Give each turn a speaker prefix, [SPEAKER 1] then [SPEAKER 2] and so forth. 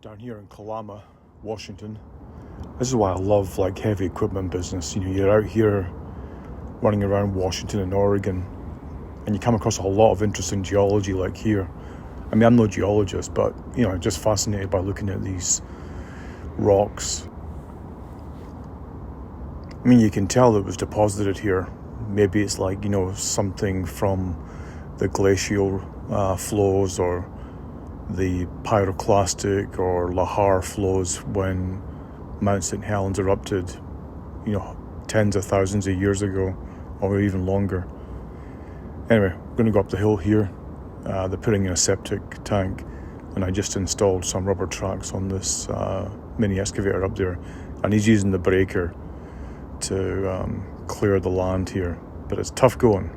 [SPEAKER 1] Down here in Kalama, Washington. This is why I love like heavy equipment business. You know, you're out here running around Washington and Oregon, and you come across a lot of interesting geology like here. I mean, I'm no geologist, but you know, I'm just fascinated by looking at these rocks. I mean, you can tell it was deposited here. Maybe it's like, you know, something from the glacial flows or the Pyroclastic or Lahar flows when Mount St. Helens erupted, you know, tens of thousands of years ago, or even longer. Anyway, we're going to go up the hill here. They're putting in a septic tank, and I just installed some rubber tracks on this mini excavator up there, and he's using the breaker to clear the land here, but it's tough going.